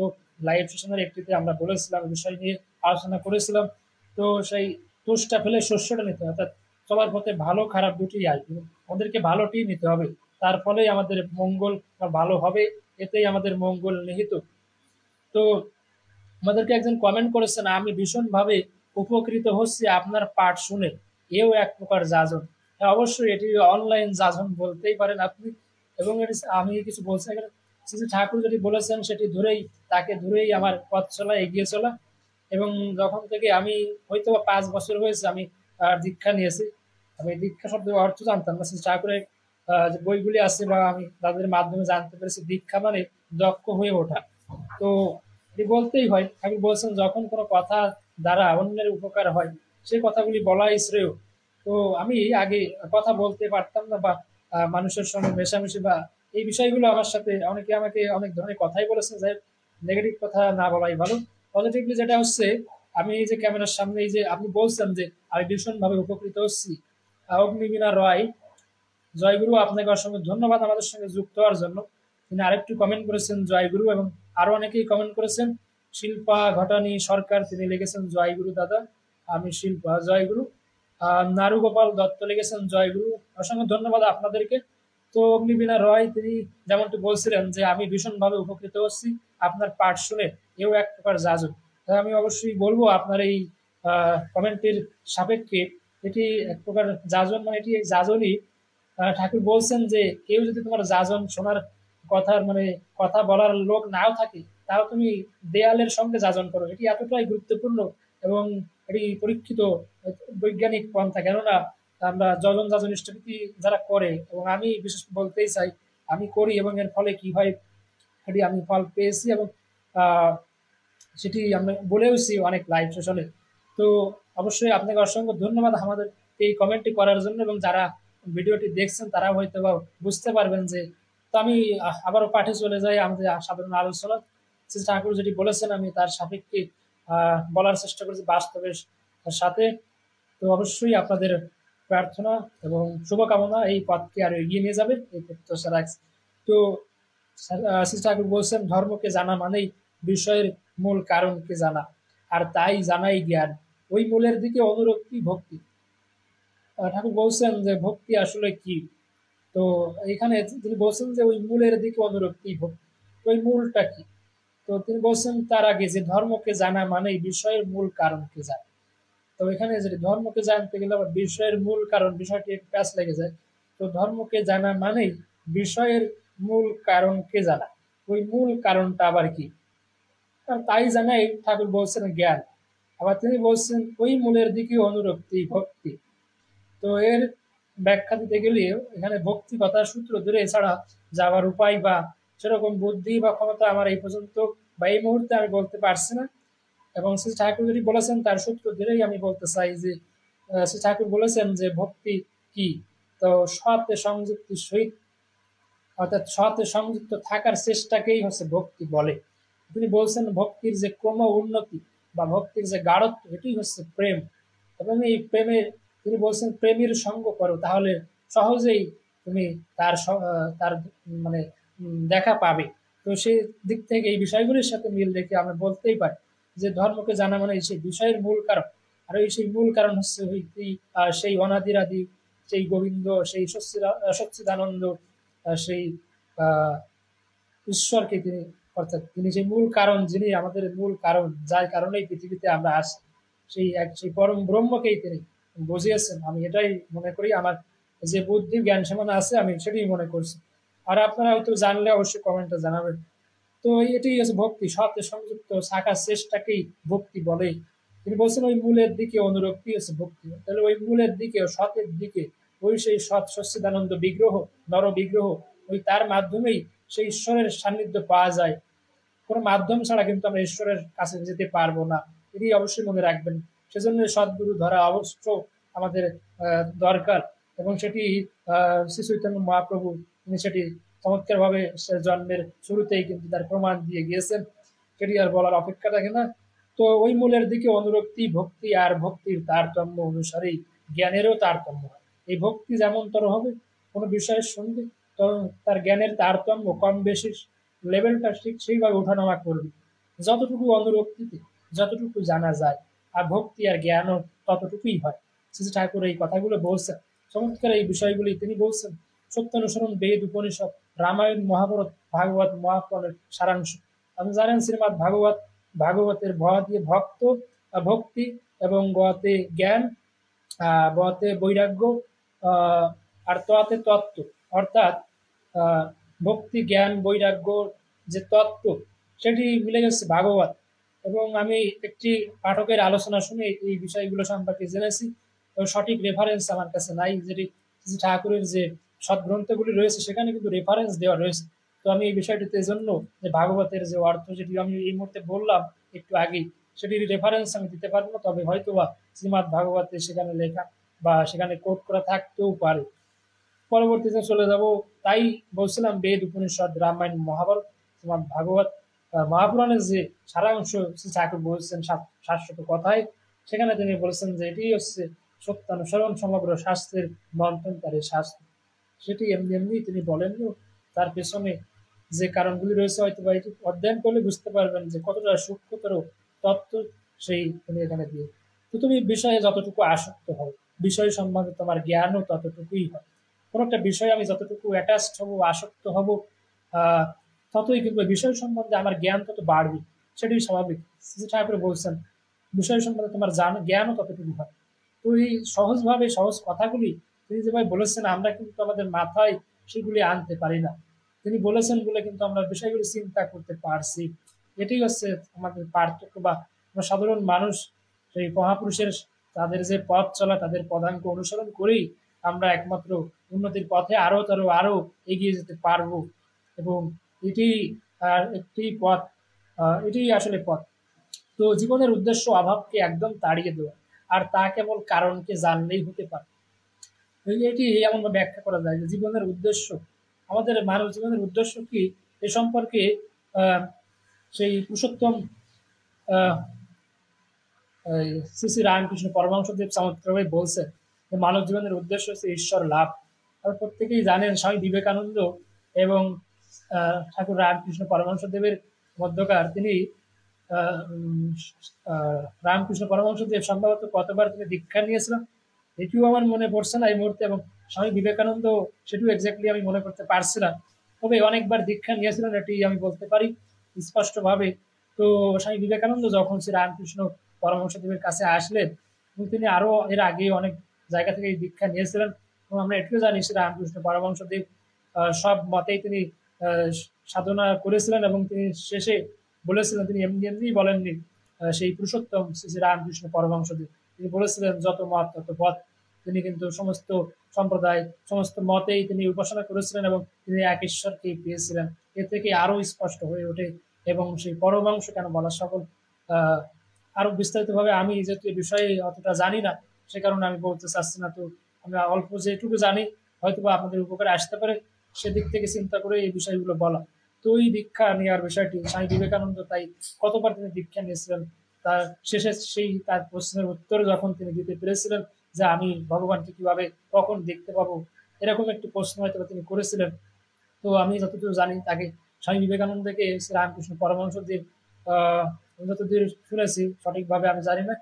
লাইভ সেশনের একটিতে আমরা বলেছিলাম, বিষয় নিয়ে আলোচনা করেছিলাম। তো সেই তুষটা ফেলে শস্যটা নিতে হয়, অর্থাৎ চলার পথে ভালো খারাপ দুটি আসবে, আমাদেরকে ভালোটি নিতে হবে। তার ফলেই আমাদের মঙ্গল বা ভালো হবে, এতেই আমাদের মঙ্গল নিহিত। তো আমাদেরকে একজন কমেন্ট করেছেন, আমি ভীষণভাবে উপকৃত হচ্ছি আপনার পাঠ শুনে, এও এক প্রকার যাজন। হ্যাঁ, অবশ্যই এটি অনলাইন যাজন বলতেই পারেন আপনি। এবং আমি কিছু বলছি এখানে, শ্রী ঠাকুর যেটি বলেছেন সেটি ধরেই, তাকে ধরেই আমার পথ চলা, এগিয়ে চলা। এবং যখন থেকে আমি হয়তো 5 বছর হয়েছে আমি দীক্ষা নিয়েছি, আমি দীক্ষা শব্দের অর্থ জানতাম না। শ্রী ঠাকুরের যে বইগুলি আছে বা আমি তাদের মাধ্যমে জানতে পেরেছি, দীক্ষা মানে দক্ষ হয়ে ওঠা। তো এটি বলতেই হয়। ঠাকুর বলছেন, যখন কোনো কথা দ্বারা অন্যের উপকার হয়, সেই কথাগুলি বলাই শ্রেয়। তো আমি আগে কথা বলতে পারতাম না, বা মানুষের সঙ্গে মেশামেশি বা এই বিষয়গুলো আমার সাথে অনেকে আমাকে অনেক ধরনের কথাই বলেছে, যে নেগেটিভ কথা না বলাই ভালো। পজিটিভলি যেটা হচ্ছে, আমি এই যে ক্যামেরার সামনে, এই যে আপনি বলছেন যে আমি ভীষণভাবে উপকৃত হচ্ছি, অগ্নিবীণা রয়, জয়গুরু, আপনাকে অসংখ্য ধন্যবাদ আমাদের সঙ্গে যুক্ত হওয়ার জন্য। তিনি আরেকটু কমেন্ট করেছেন, জয়গুরু। এবং আরো অনেকেই কমেন্ট করেছেন। শিল্পা ঘটানি সরকার, তিনি লিখেছেন, জয়গুরু দাদা, আমি শিল্পা, জয়গুরু। নারু গোপাল দত্ত লিখেছেন, জয়গুরু। অসংখ্য ধন্যবাদ আপনাদেরকে। তো অগ্নিবীণা রয়, তিনি যেমনটি বলছিলেন যে আমি ভীষণভাবে উপকৃত হচ্ছি আপনার পাঠ শুনে, এও এক প্রকার যাজন। তাই আমি অবশ্যই বলবো, আপনার এই কমেন্টের সাপেক্ষে এটি এক প্রকার যাজন, মানে এটি যাজনই। ঠাকুর বলছেন যে কেউ যদি তোমার যাজন শোনার কথার মানে কথা বলার লোক নাও থাকে, তাও তুমি দেয়ালের সঙ্গে যাজন করো। এটি এতটাই গুরুত্বপূর্ণ এবং এটি পরীক্ষিত বৈজ্ঞানিক পন্থা। কেননা আমরা যজন যাজন ইষ্টভীতি যারা করে, এবং আমি বিশেষ বলতেই চাই আমি করি, এবং এর ফলে কি হয় এটি আমি ফল পেয়েছি, এবং আহ, সেটি আমি বলেওছি অনেক লাইভ সেশনে। তো অবশ্যই আপনাকে অসংখ্য ধন্যবাদ আমাদের এই কমেন্টটি করার জন্য, এবং যারা ভিডিওটি দেখছেন তারা হয়তো বা বুঝতে পারবেন যে, তো আমি আবারও পাঠে চলে যাই আমাদের সাধারণ আলোচনা। শ্রী ঠাকুর যেটি বলেছেন আমি তার সাপেক্ষে বলার চেষ্টা করেছি বাস্তবের সাথে। তো অবশ্যই আপনাদের প্রার্থনা এবং শুভকামনা এই পথকে আরো এগিয়ে নিয়ে যাবে, এই প্রত্যাশা রাখছি। তো শ্রী ঠাকুর বলছেন ধর্মকে জানা মানেই বিষয়ের মূল কারণকে জানা, আর তাই জানাই জ্ঞান, ওই মূলের দিকে অনুরক্তি ভক্তি। ঠাকুর বলছেন যে ভক্তি আসলে কি, তো এখানে তিনি বলছেন যে ওই মূলের দিকে অনুরক্তি ভক্তি। তো ওই মূলটা কি, তো তিনি বলছেন তার আগে যে ধর্মকে জানা মানেই বিষয়ের মূল কারণকে জানা। তো এখানে যদি ধর্মকে জানতে গেলে আবার বিষয়ের মূল কারণ বিষয়টি একটু প্যাচ লেগে যায়। তো ধর্মকে জানা মানেই বিষয়ের মূল কারণকে জানা, ওই মূল কারণটা আবার কি, তাই জানাই ঠাকুর বলছেন জ্ঞান। আবার তিনি বলছেন ওই মূলের দিকে অনুরক্তি ভক্তি। তো এর ব্যাখ্যা দিতে গেলে এখানে ভক্তি কথার সূত্র ধরে এছাড়া যাওয়ার উপায় বা সেরকম বুদ্ধি বা ক্ষমতা আমার এই পর্যন্ত বা এই মুহূর্তে আমি বলতে পারছি না। এবং শ্রী ঠাকুর যদি বলেছেন তার সূত্র ধরেই আমি বলতে চাই যে শ্রী ঠাকুর বলেছেন যে ভক্তি কি, তো সৎ সংযুক্তি সহিত, অর্থাৎ সৎ সংযুক্ত থাকার চেষ্টাকেই হচ্ছে ভক্তি বলে। তিনি বলছেন ভক্তির যে ক্রম উন্নতি বা ভক্তির যে গাঢ়ত্ব এটি হচ্ছে প্রেম। এবং এই প্রেমের তিনি বলছেন প্রেমের সঙ্গ করো, তাহলে সহজেই তুমি তার মানে দেখা পাবে। তো সেই দিক থেকে এই বিষয়গুলির সাথে মিল রেখে আমরা বলতেই পারি যে ধর্মকে জানা মানে সেই বিষয়ের মূল কারণ। আর এই সেই মূল কারণ হচ্ছে সেই অনাদিরাদি, সেই গোবিন্দ, সেই সচ্চিদানন্দ, সেই আহ ঈশ্বরকে তিনি, অর্থাৎ তিনি যে মূল কারণ, যিনি আমাদের মূল কারণ, যার কারণেই পৃথিবীতে আমরা আসি, সেই পরম ব্রহ্মকেই তিনি বুঝিয়েছেন। আমি এটাই মনে করি, আমার যে বুদ্ধি জ্ঞান সীমানা আছে আমি সেটাই মনে করছি। আর আপনারা হয়তো জানলে অবশ্যই কমেন্টে জানাবেন। তো এটাই হচ্ছে ভক্তি, সৎ সংযুক্ত থাকার চেষ্টাকেই ভক্তি বলে। তিনি বলছেন ওই মূলের দিকে অনুরক্তি হচ্ছে ভক্তি। তাহলে ওই মূলের দিকে, সতের দিকে, ওই সেই সৎ সচ্চিদানন্দ বিগ্রহ, নর বিগ্রহ, ওই তার মাধ্যমেই সেই ঈশ্বরের সান্নিধ্য পাওয়া যায়। কোনো মাধ্যম ছাড়া কিন্তু আমরা ঈশ্বরের কাছে যেতে পারবো না, এটি অবশ্যই মনে রাখবেন। সেজন্য সদ্গুরু ধরা অবশ্য আমাদের দরকার। এবং সেটি শ্রী চৈতন্য মহাপ্রভু তিনি সেটি চমৎকার ভাবে জন্মের শুরুতেই কিন্তু তার প্রমাণ দিয়ে গিয়েছেন, সেটি আর বলার অপেক্ষা রাখে না। তো ওই মূলের দিকে অনুরক্তি ভক্তি, আর ভক্তির তারতম্য অনুসারেই জ্ঞানেরও তারতম্য হয়। এই ভক্তি যেমনতর হবে কোনো বিষয়ের সঙ্গে, তখন তার জ্ঞানের তারতম্য কম বেশি লেভেলটা ঠিক সেইভাবে ওঠানামা করবে। যতটুকু অনুরক্তিতে যতটুকু জানা যায়, আর ভক্তি আর জ্ঞানও ততটুকুই হয়। শ্রী ঠাকুর এই কথাগুলো বলছেন, চমৎকার এই বিষয়গুলি তিনি বলছেন। সত্যানুসরণ বেদ উপনিষদ রামায়ণ মহাভারত ভাগবত মহাপুরাণের সারাংশ। আপনি জানেন শ্রীমৎ ভাগবতের ভ দিয়ে ভক্ত ভক্তি, এবং গতে জ্ঞান, বতে বৈরাগ্য, আর ততে তত্ত্ব, অর্থাৎ ভক্তি জ্ঞান বৈরাগ্য যে তত্ত্ব সেটি মিলে গেছে ভাগবত। এবং আমি একটি পাঠকের আলোচনা শুনে এই বিষয়গুলো সম্পর্কে জেনেছি। তো সঠিক রেফারেন্স আমার কাছে নাই, যেটি ঠাকুরের যে সদ্গ্রন্থগুলি রয়েছে সেখানে কিন্তু রেফারেন্স দেওয়া রয়েছে। তো আমি এই বিষয়টিতে জন্য যে ভাগবতের যে অর্থ যেটি আমি এই মুহূর্তে বললাম একটু আগেই, সেটির রেফারেন্স আমি দিতে পারবো না, তবে হয়তোবা শ্রীমৎ ভাগবতে সেখানে লেখা বা সেখানে কোট করা থাকতেও পারে। পরবর্তীতে চলে যাব। তাই বলছিলাম বেদ উপনিষদ রামায়ণ মহাভারত শ্রীমৎ ভাগবত মহাপুরাণের যে সারাংশ শ্রী ঠাকুর বলছেন শাশ্বত কথায়, সেখানে তিনি বলেছেন যে এটি হচ্ছে সত্যানুসরণ সমগ্র শাস্ত্রের মন্থনকারী শাস্ত্র। সেটি এমনি এমনি তিনি বলেন, তার পেছনে যে কারণগুলি রয়েছে হয়তো বা এটি অধ্যয়ন করলে বুঝতে পারবেন যে কতটা সূক্ষ্মতর তত্ত্ব সেই তিনি এখানে দিয়ে। তো তুমি বিষয়ে যতটুকু আসক্ত হও, বিষয় সম্বন্ধে তোমার জ্ঞানও ততটুকুই হয়। কোনো একটা বিষয়ে আমি যতটুকু অ্যাটাচড হব, আসক্ত হব, ততই কিন্তু বিষয় সম্বন্ধে আমার জ্ঞান তত বাড়বে, সেটাই স্বাভাবিক। শ্রী ঠাকুর বলছেন বিষয় সম্বন্ধে তোমার জ্ঞানও ততটুকু হয়। তো এই সহজভাবে সহজ কথাগুলি তিনি যেভাবে বলেছেন আমরা কিন্তু আমাদের মাথায় সেগুলি আনতে পারি না। তিনি বলেছেন বলে কিন্তু আমরা বিষয়গুলি চিন্তা করতে পারছি। এটাই হচ্ছে আমাদের পার্থক্য, বা আমরা সাধারণ মানুষ সেই মহাপুরুষের তাদের যে পথ চলা, তাদের পদাঙ্ক অনুসরণ করেই আমরা একমাত্র উন্নতির পথে আরো এগিয়ে যেতে পারবো। এবং এটি একটি পথ, এটি আসলে পথ। তো জীবনের উদ্দেশ্য অভাবকে একদম তাড়িয়ে দেওয়া, আর তা কেবল কারণকে জানলেই হতে পারে। এটি এমন ব্যাখ্যা করা যায় যে জীবনের উদ্দেশ্য, আমাদের মানব জীবনের উদ্দেশ্য কি, এ সম্পর্কে আহ, সেই পুরুষোত্তম আহ, শ্রী শ্রী রামকৃষ্ণ পরমহংসদেব চমৎকারভাবে বলছেন যে মানব জীবনের উদ্দেশ্য হচ্ছে ঈশ্বর লাভ। আর প্রত্যেকেই জানেন স্বামী বিবেকানন্দ এবং ঠাকুর রামকৃষ্ণ পরমহংসদেবের মধ্যকার তিনি রামকৃষ্ণ পরমহংসদেব সম্ভবত কতবার তিনি দীক্ষা নিয়েছিলেন এটিও আমার মনে পড়ছে না এই মুহূর্তে, এবং স্বামী বিবেকানন্দ সেটিও এক্স্যাক্টলি আমি মনে করতে পারছি না, তবে অনেকবার দীক্ষা নিয়েছিলেন এটি আমি বলতে পারি স্পষ্টভাবে। তো স্বামী বিবেকানন্দ যখন শ্রী রামকৃষ্ণ পরমহংসদেবের কাছে আসলেন, এবং তিনি আরো এর আগে অনেক জায়গা থেকে এই দীক্ষা নিয়েছিলেন, এবং আমরা এটিও জানি শ্রী রামকৃষ্ণ পরমহংসদেব সব মতেই তিনি সাধনা করেছিলেন, এবং তিনি শেষে বলেছিলেন, তিনি এমনি এমনি বলেননি, সেই পুরুষোত্তম শ্রী শ্রী রামকৃষ্ণ পরমহংসদেব তিনি বলেছিলেন যত মত তত পথ। তিনি কিন্তু সমস্ত সম্প্রদায়, সমস্ত মতেই তিনি উপাসনা করেছিলেন এবং তিনি এক ঈশ্বরকেই পেয়েছিলেন। এ থেকে আরো স্পষ্ট হয়ে ওঠে। এবং সেই পরমাংশ কেন বলা, সকল আরো বিস্তারিতভাবে আমি যেহেতু এই বিষয়ে অতটা জানি না, সে কারণে আমি বলতে চাচ্ছি না। তো আমি অল্প যেটুকু জানি হয়তো বা আপনাদের উপকারে আসতে পারে, সেদিক থেকে চিন্তা করে এই বিষয়গুলো বলা। তো এই দীক্ষা নেওয়ার বিষয়টি স্বামী বিবেকানন্দ তাই কতবার তিনি দীক্ষা নিয়েছিলেন, তার শেষে সেই তার প্রশ্নের উত্তর যখন তিনি দিতে পেরেছিলেন যে আমি ভগবানকে কিভাবে কখন দেখতে পাবো, এরকম একটি প্রশ্ন হয়তো তিনি করেছিলেন। তো আমি যতদূর জানি তাকে স্বামী বিবেকানন্দকে শ্রী রামকৃষ্ণ পরমহংসদেব যতদূর শুনেছি, সঠিকভাবে আমি জানি না,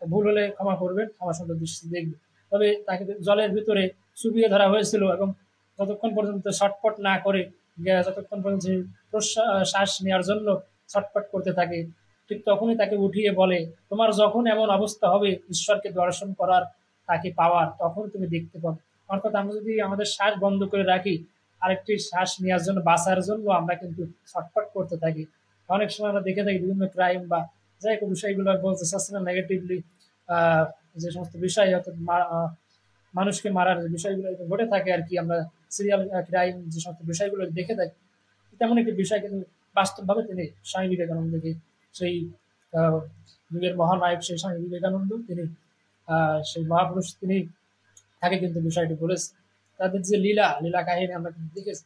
ভুল হলে ক্ষমা করবেন, ক্ষমা সুন্দর দৃষ্টি দেখবে। তবে তাকে জলের ভিতরে চুবিয়ে ধরা হয়েছিল এবং যতক্ষণ পর্যন্ত ছটপট না করে, যতক্ষণ পর্যন্ত শ্বাস নেওয়ার জন্য ছটপট করতে থাকে, ঠিক তখনই তাকে উঠিয়ে বলে তোমার যখন এমন অবস্থা হবে ঈশ্বরকে দর্শন করার, তাকে পাওয়ার, তখন তুমি দেখতে পাবে। অর্থাৎ আমরা যদি আমাদের শ্বাস বন্ধ করে রাখি, আরেকটি শ্বাস নেওয়ার জন্য, বাঁচার জন্য আমরা কিন্তু ছটফট করতে থাকি। অনেক সময় আমরা দেখে থাকি বিভিন্ন ক্রাইম বা যাই হোক বিষয়গুলো বলতে চাচ্ছি না নেগেটিভলি, যে সমস্ত বিষয় অর্থাৎ মানুষকে মারার যে বিষয়গুলো ঘটে থাকে আর কি, আমরা সিরিয়াল ক্রাইম যে সমস্ত বিষয়গুলো দেখে থাকি, তেমন একটি বিষয় কিন্তু বাস্তবভাবে তিনি স্বামী বিবেকানন্দকে, সেই যুগের মহানায়ক সেই স্বামী বিবেকানন্দ, তিনি সেই মহাপুরুষ, তিনি তাকে কিন্তু বিষয়টি বলেছে। তাদের যে লীলা লীলা কাহিনী আমরা কিন্তু দেখেছি।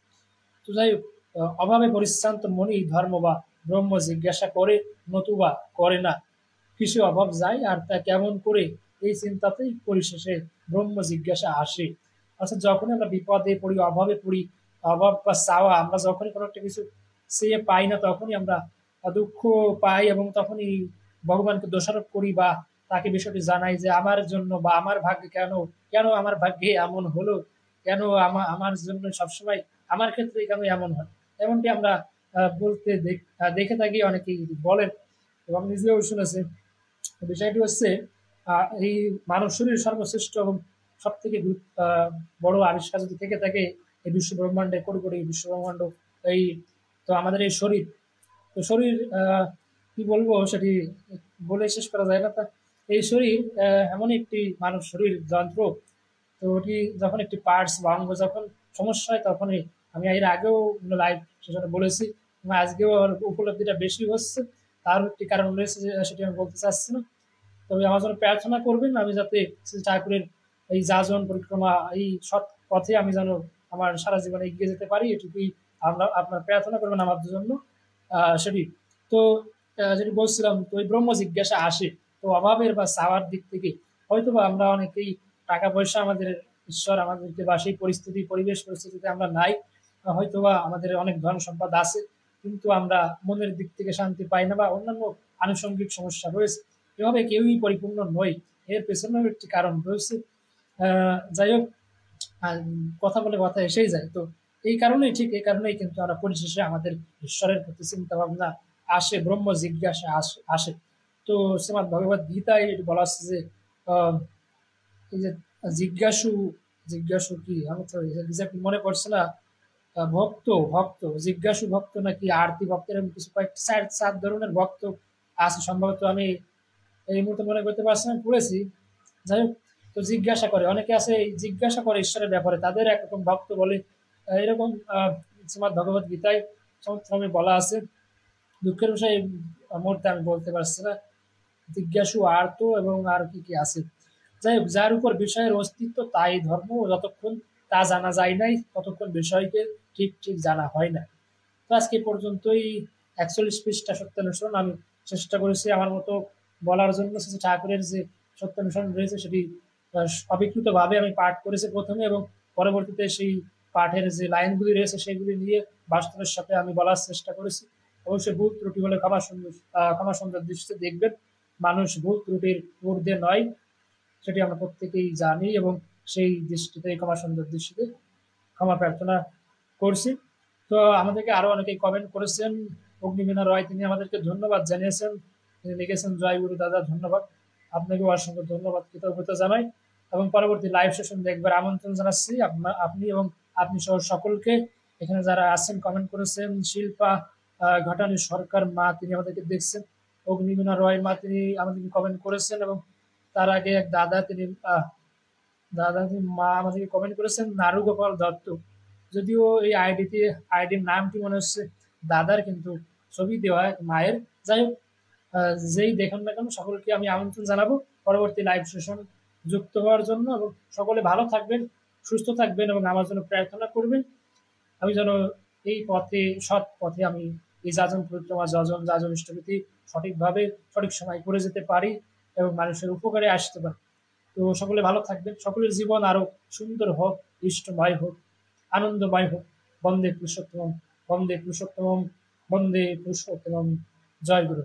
তো যাই হোক, অভাবে পরিশ্রান্ত মনি ধর্ম বা ব্রহ্ম জিজ্ঞাসা করে নতুবা করে না, কিসে অভাব যায় আর তা কেমন করে, এই চিন্তাতেই পরিশেষে ব্রহ্ম জিজ্ঞাসা আসে। অর্থাৎ যখনই আমরা বিপদে পড়ি, অভাবে পড়ি, অভাব বা চাওয়া, আমরা যখনই কোনো একটা কিছু চেয়ে পাই না, তখনই আমরা দুঃখ পাই এবং তখনই ভগবানকে দোষারোপ করি বা তাকে বিষয়টি জানাই যে আমার জন্য বা আমার ভাগ্যে কেন, কেন আমার ভাগ্যে এমন হলো, কেন আমার জন্য সবসময়, আমার ক্ষেত্রে কেন এমন হয়, এমনটি আমরা বলতে দেখে থাকি, অনেকেই বলেন এবং নিজেও শুনেছে। বিষয়টি হচ্ছে এই মানব শরীর সর্বশ্রেষ্ঠ এবং সব থেকে বড় আবিষ্কার যদি থেকে থাকে এই বিশ্ব ব্রহ্মাণ্ডে, কোটি কোটি বিশ্ব ব্রহ্মাণ্ড, এই তো আমাদের এই শরীর, তো শরীর কি বলবো সেটি বলে শেষ করা যায় না। তা এই শরীর এমন একটি মানব শরীর যন্ত্র, তো ওটি যখন একটি পার্টস বা অঙ্গ যখন সমস্যা হয়, তখনই আমি এর আগেও লাইভ সেখানে বলেছি এবং আজকেও আমার উপলব্ধিটা বেশি হচ্ছে। তার একটি কারণ রয়েছে যে সেটি আমি বলতে চাচ্ছি না। তবে আমার জন্য প্রার্থনা করবেন, আমি যাতে শ্রী ঠাকুরের এই যাজন পরিক্রমা, এই সৎ পথে আমি যেন আমার সারা জীবনে এগিয়ে যেতে পারি, এটুকুই আমরা আপনার প্রার্থনা করবেন আমার জন্য। সেটি তো যেটি বলছিলাম, তো এই ব্রহ্ম জিজ্ঞাসা আসে, তো অভাবের বা চাওয়ার দিক থেকে হয়তো বা আমরা অনেকেই টাকা পয়সা আমাদের ঈশ্বর আমাদেরকে বা সেই পরিস্থিতি পরিবেশ পরিস্থিতিতে আমরা নাই, হয়তো বা আমাদের অনেক ধন সম্পদ আছে, কিন্তু আমরা মনের দিক থেকে শান্তি পাই না বা অন্যান্য আনুষঙ্গিক সমস্যা রয়েছে। এভাবে কেউই পরিপূর্ণ নয়, এর পেছনেও একটি কারণ রয়েছে। যাই হোক, কথা বলে কথা এসেই যায়। তো এই কারণেই, ঠিক এই কারণেই কিন্তু আমরা পরিশেষে আমাদের ঈশ্বরের প্রতি চিন্তা ভাবনা আসে, ব্রহ্ম জিজ্ঞাসা আসে। তো শ্রীমদ ভগবত গীতায় এটি বলা আছে যে এই যে জিজ্ঞাসু, জিজ্ঞাসু কি আমি তো মনে পড়ছে না, ভক্ত ভক্ত জিজ্ঞাসু ভক্ত নাকি আরতি ভক্ত, এরকম কিছু কয়েকটি চার চার ধরনের ভক্ত আছে সম্ভবত। আমি এই মুহূর্তে মনে করতে পারছি না, পড়েছি। যাই হোক, তো জিজ্ঞাসা করে, অনেকে আছে এই জিজ্ঞাসা করে ঈশ্বরের ব্যাপারে, তাদের একরকম ভক্ত বলে। এরকম শ্রীমদ্ ভগবত গীতায় সময় বলা আছে। দুঃখের বিষয় এই মুহূর্তে আমি বলতে পারছি না জিজ্ঞাসু আর তো এবং আর কি কি আছে। যাই হোক, যার উপর বিষয়ের অস্তিত্ব তাই ধর্ম, যতক্ষণ তা জানা যায় নাই ততক্ষণ বিষয়কে ঠিক ঠিক জানা হয় না। তো আজকে এ পর্যন্তই। 41 পৃষ্ঠা সত্যানুসরণ আমি চেষ্টা করেছি আমার মতো বলার জন্য। শ্রী ঠাকুরের যে সত্যানুসরণ রয়েছে সেটি অবিকৃতভাবে আমি পাঠ করেছি প্রথমে, এবং পরবর্তীতে সেই পাঠের যে লাইনগুলি রয়েছে সেগুলি নিয়ে বাস্তবের সাথে আমি বলার চেষ্টা করেছি। অবশ্যই ভুল ত্রুটি হলে ক্ষমা সুন্দর দৃষ্টিতে দেখবেন। মানুষ ভুল ত্রুটির ঊর্ধ্বে নয়, সেটি আমরা প্রত্যেকেই জানি, এবং সেই দৃষ্টিতে, ক্ষমা সুন্দর দৃষ্টিতে ক্ষমা প্রার্থনা করছি। তো আমাদেরকে আরো অনেকেই কমেন্ট করেছেন। অগ্নিবীণা রয়, তিনি আমাদেরকে ধন্যবাদ জানিয়েছেন। তিনি লিখেছেন, জয় গুরু দাদা, ধন্যবাদ। আপনাকে অসংখ্য ধন্যবাদ, কৃতজ্ঞতা জানাই, এবং পরবর্তী লাইভ সেশন দেখবার আমন্ত্রণ জানাচ্ছি আপনি এবং আপনি সহ সকলকে। এখানে যারা আছেন, কমেন্ট করেছেন, শিল্পা ঘটানি সরকার মা, তিনি আমাদেরকে দেখছেন। অগ্নিবীণা রয় মা, তিনি আমাদেরকে কমেন্ট করেছেন, এবং তার আগে এক দাদা, তিনি মা আমাদেরকে কমেন্ট করেছেন, নারু গোপাল দত্ত। যদিও এই আইডির নামটি মনে হচ্ছে দাদার, কিন্তু ছবি দেওয়া এক মায়ের। যাই হোক, যেই দেখুন না কেন, সকলকে আমি আমন্ত্রণ জানাবো পরবর্তী লাইভ সেশন যুক্ত হওয়ার জন্য। এবং সকলে ভালো থাকবেন, সুস্থ থাকবেন, এবং আমার জন্য প্রার্থনা করবেন। আমি যেন এই পথে, সৎ পথে, আমি এই যাজন পরিক্রমা, যাজন ইষ্টভীতি সঠিকভাবে সঠিক সময় করে যেতে পারি, এবং মানুষের উপকারে আসতে পারি। তো সকলে ভালো থাকবেন, সকলের জীবন আরো সুন্দর হোক, ইষ্টময় হোক, আনন্দময় হোক। বন্দে পুরুষোত্তম, বন্দে পুরুষোত্তম, বন্দে পুরুষোত্তম। জয় গুরু।